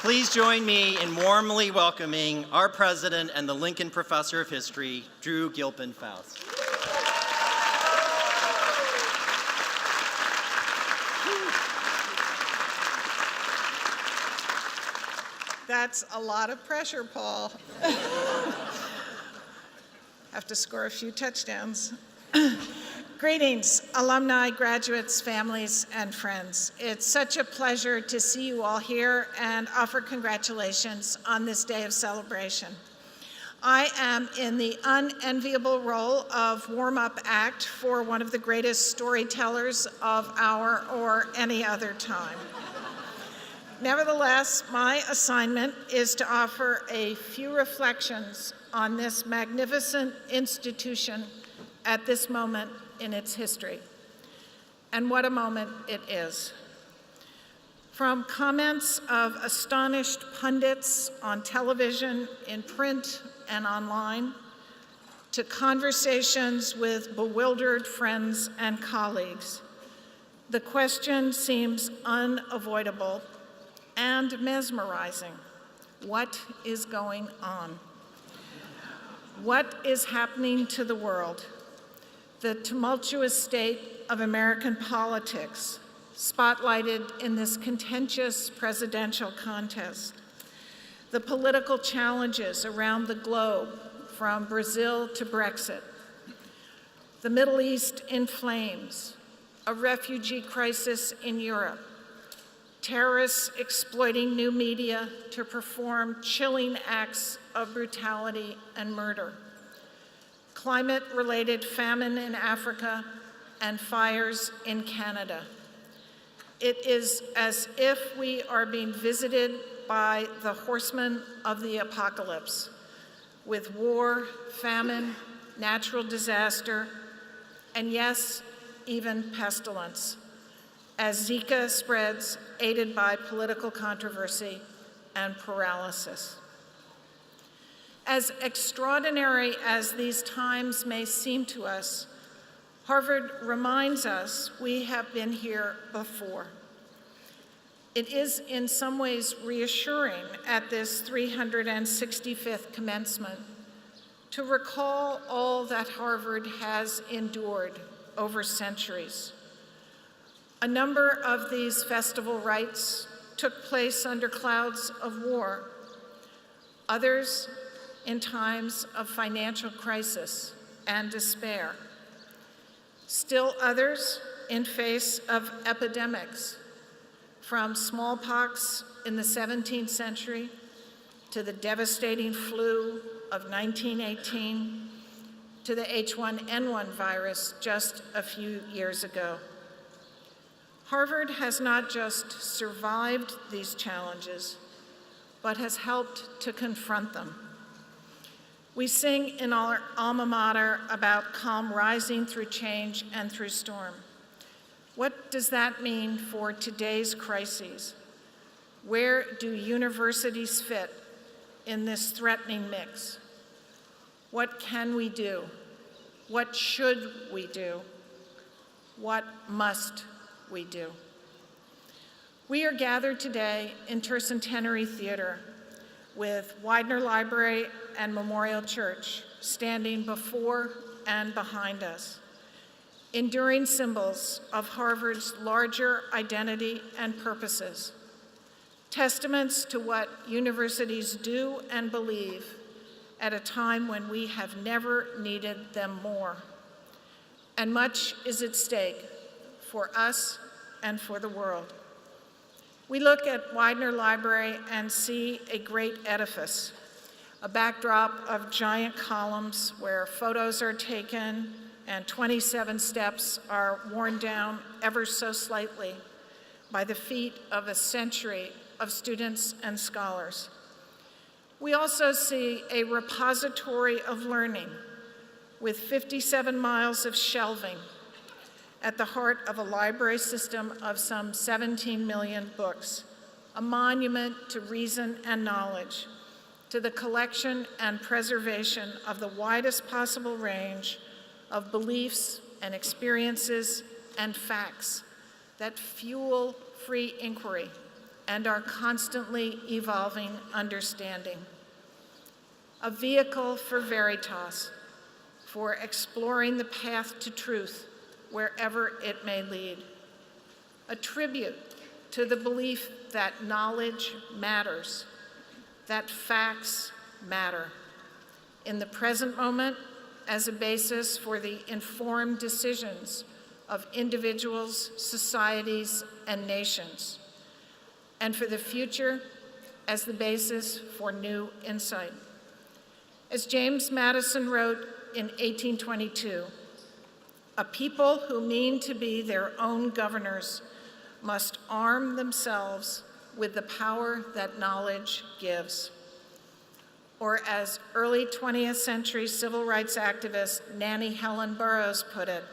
Please join me in warmly welcoming our president and the Lincoln Professor of History, Drew Gilpin Faust. That's a lot of pressure, Paul. Have to score a few touchdowns. Greetings, alumni, graduates, families, and friends. It's such a pleasure to see you all here and offer congratulations on this day of celebration. I am in the unenviable role of warm-up act for one of the greatest storytellers of our or any other time. Nevertheless, my assignment is to offer a few reflections on this magnificent institution at this moment in its history. And what a moment it is. From comments of astonished pundits on television, in print, and online, to conversations with bewildered friends and colleagues, the question seems unavoidable and mesmerizing. What is going on? What is happening to the world? The tumultuous state of American politics, spotlighted in this contentious presidential contest. The political challenges around the globe, from Brazil to Brexit. The Middle East in flames, a refugee crisis in Europe, terrorists exploiting new media to perform chilling acts of brutality and murder, climate-related famine in Africa, and fires in Canada. It is as if we are being visited by the horsemen of the apocalypse, with war, famine, natural disaster, and yes, even pestilence, as Zika spreads, aided by political controversy and paralysis. As extraordinary as these times may seem to us, Harvard reminds us we have been here before. It is in some ways reassuring at this 365th commencement to recall all that Harvard has endured over centuries. A number of these festival rites took place under clouds of war, others in times of financial crisis and despair, still others in face of epidemics, from smallpox in the 17th century to the devastating flu of 1918 to the H1N1 virus just a few years ago. Harvard has not just survived these challenges, but has helped to confront them. We sing in our alma mater about calm rising through change and through storm. What does that mean for today's crises? Where do universities fit in this threatening mix? What can we do? What should we do? What must we do? We are gathered today in Tercentenary Theater with Widener Library and Memorial Church standing before and behind us, enduring symbols of Harvard's larger identity and purposes, testaments to what universities do and believe at a time when we have never needed them more. And much is at stake for us and for the world. We look at Widener Library and see a great edifice, a backdrop of giant columns where photos are taken and 27 steps are worn down ever so slightly by the feet of a century of students and scholars. We also see a repository of learning with 57 miles of shelving at the heart of a library system of some 17 million books, a monument to reason and knowledge, to the collection and preservation of the widest possible range of beliefs and experiences and facts that fuel free inquiry and our constantly evolving understanding. A vehicle for veritas, for exploring the path to truth wherever it may lead. A tribute to the belief that knowledge matters, that facts matter, in the present moment as a basis for the informed decisions of individuals, societies, and nations, and for the future as the basis for new insight. As James Madison wrote in 1822, a people who mean to be their own governors must arm themselves with the power that knowledge gives. Or as early 20th century civil rights activist Nannie Helen Burroughs put it,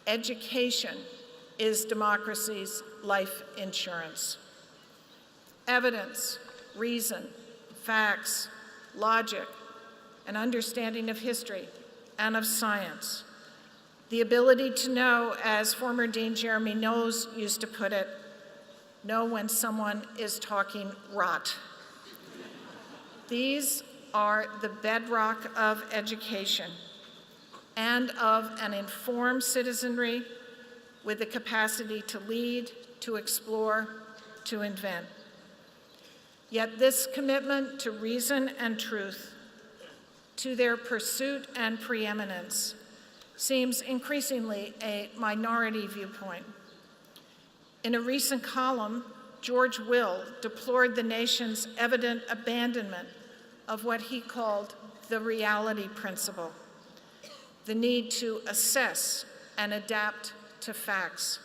education is democracy's life insurance. Evidence, reason, facts, logic, an understanding of history and of science. The ability to know, as former Dean Jeremy Knowles used to put it, know when someone is talking rot. These are the bedrock of education and of an informed citizenry with the capacity to lead, to explore, to invent. Yet this commitment to reason and truth, to their pursuit and preeminence, seems increasingly a minority viewpoint. In a recent column, George Will deplored the nation's evident abandonment of what he called the reality principle, the need to assess and adapt to facts.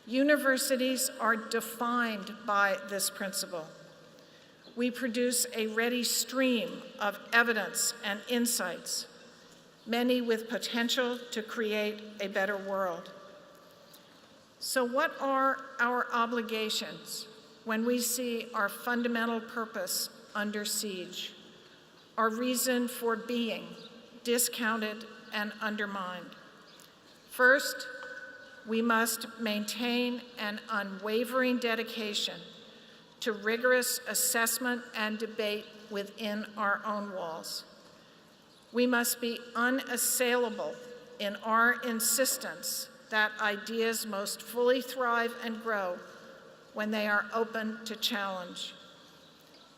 Universities are defined by this principle. We produce a ready stream of evidence and insights, many with potential to create a better world. So what are our obligations when we see our fundamental purpose under siege, our reason for being discounted and undermined? First, we must maintain an unwavering dedication to rigorous assessment and debate within our own walls. We must be unassailable in our insistence that ideas most fully thrive and grow when they are open to challenge.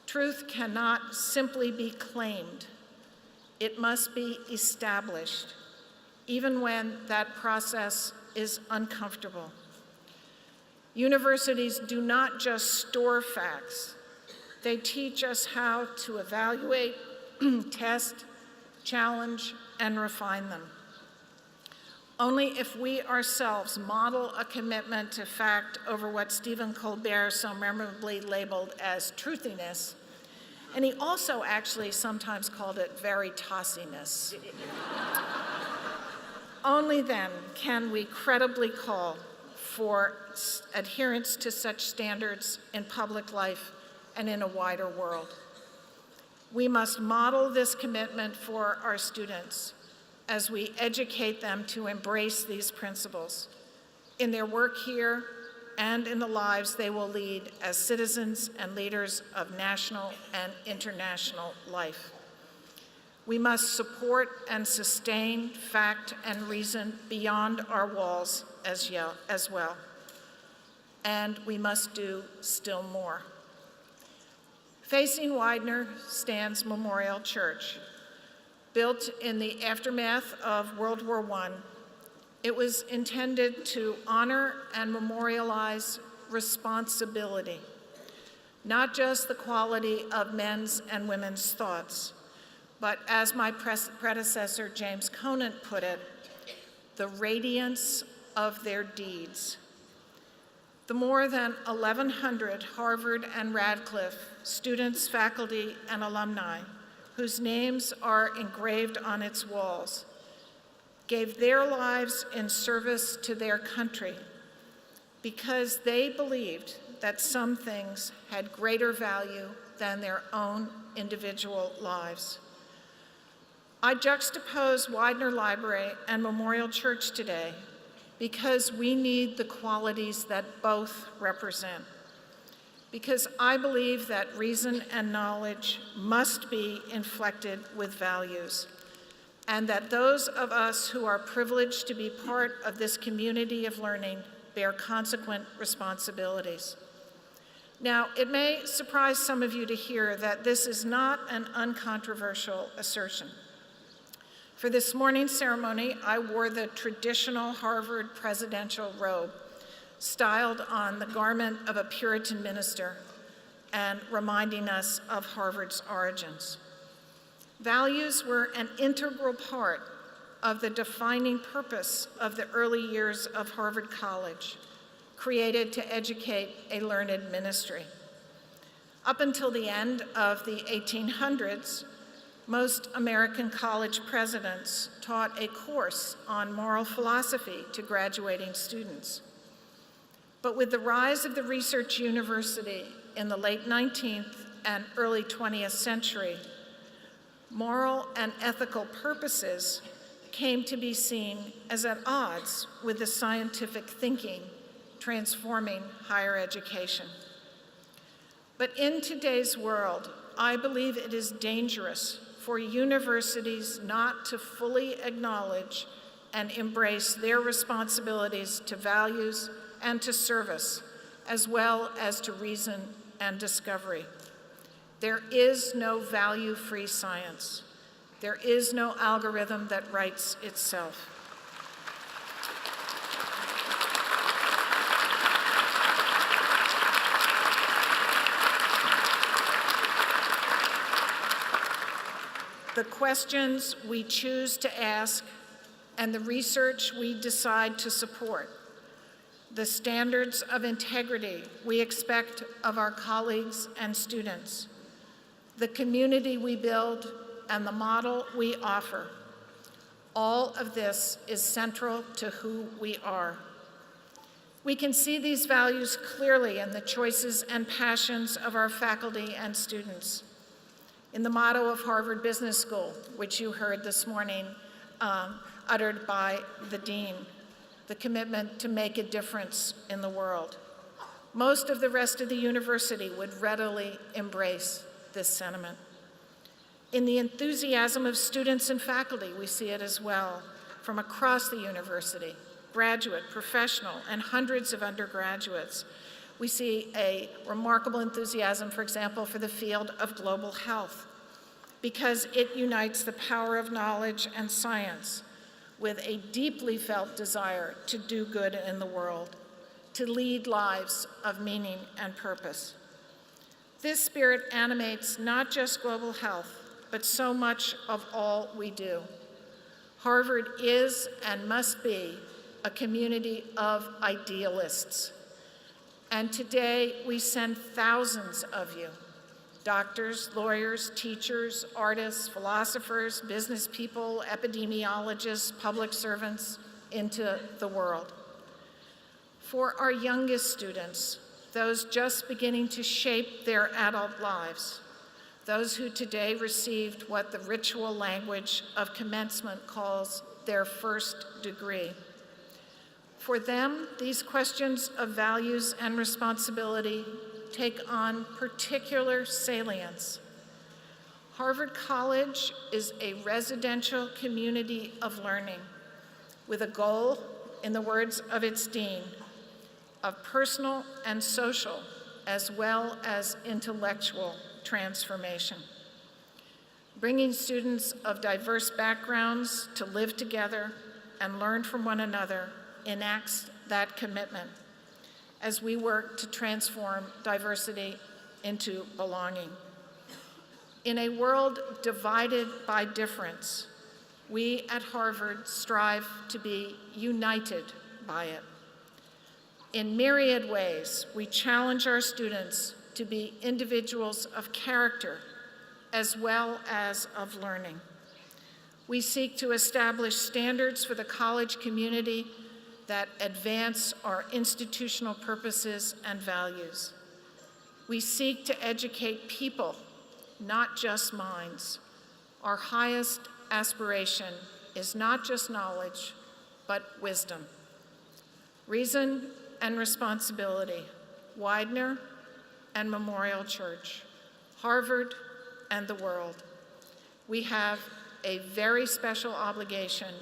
Truth cannot simply be claimed. It must be established, even when that process is uncomfortable. Universities do not just store facts. They teach us how to evaluate, test, challenge, and refine them. Only if we ourselves model a commitment to fact over what Stephen Colbert so memorably labeled as truthiness, and he also actually sometimes called it veritasiness. Only then can we credibly call for adherence to such standards in public life and in a wider world. We must model this commitment for our students as we educate them to embrace these principles in their work here and in the lives they will lead as citizens and leaders of national and international life. We must support and sustain fact and reason beyond our walls as well. And we must do still more. Facing Widener stands Memorial Church. Built in the aftermath of World War I, it was intended to honor and memorialize responsibility, not just the quality of men's and women's thoughts, but as my predecessor James Conant put it, the radiance of their deeds. The more than 1,100 Harvard and Radcliffe students, faculty, and alumni whose names are engraved on its walls, gave their lives in service to their country because they believed that some things had greater value than their own individual lives. I juxtapose Widener Library and Memorial Church today because we need the qualities that both represent. because I believe that reason and knowledge must be inflected with values, and that those of us who are privileged to be part of this community of learning bear consequent responsibilities. Now, it may surprise some of you to hear that this is not an uncontroversial assertion. For this morning's ceremony, I wore the traditional Harvard presidential robe, styled on the garment of a Puritan minister and reminding us of Harvard's origins. Values were an integral part of the defining purpose of the early years of Harvard College, created to educate a learned ministry. Up until the end of the 1800s, most American college presidents taught a course on moral philosophy to graduating students. But with the rise of the research university in the late 19th and early 20th century, moral and ethical purposes came to be seen as at odds with the scientific thinking transforming higher education. But in today's world, I believe it is dangerous for universities not to fully acknowledge and embrace their responsibilities to values and to service, as well as to reason and discovery. There is no value-free science. There is no algorithm that writes itself. The questions we choose to ask and the research we decide to support, the standards of integrity we expect of our colleagues and students, the community we build, and the model we offer, all of this is central to who we are. We can see these values clearly in the choices and passions of our faculty and students, in the motto of Harvard Business School, which you heard this morning uttered by the dean, the commitment to make a difference in the world. Most of the rest of the university would readily embrace this sentiment. In the enthusiasm of students and faculty, we see it as well from across the university, graduate, professional, and hundreds of undergraduates. We see a remarkable enthusiasm, for example, for the field of global health, because it unites the power of knowledge and science with a deeply felt desire to do good in the world, to lead lives of meaning and purpose. This spirit animates not just global health, but so much of all we do. Harvard is and must be a community of idealists. And today we send thousands of you, doctors, lawyers, teachers, artists, philosophers, business people, epidemiologists, public servants, into the world. For our youngest students, those just beginning to shape their adult lives, those who today received what the ritual language of commencement calls their first degree. For them, these questions of values and responsibility take on particular salience. Harvard College is a residential community of learning with a goal, in the words of its dean, of personal and social as well as intellectual transformation. Bringing students of diverse backgrounds to live together and learn from one another enacts that commitment as we work to transform diversity into belonging. In a world divided by difference, we at Harvard strive to be united by it. In myriad ways, we challenge our students to be individuals of character as well as of learning. We seek to establish standards for the college community that advance our institutional purposes and values. We seek to educate people, not just minds. Our highest aspiration is not just knowledge, but wisdom. Reason and responsibility, Widener, and Memorial Church, Harvard, and the world. We have a very special obligation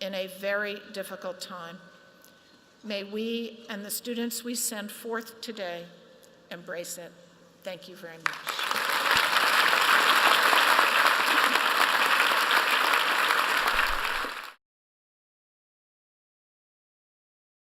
in a very difficult time. May we and the students we send forth today embrace it. Thank you very much.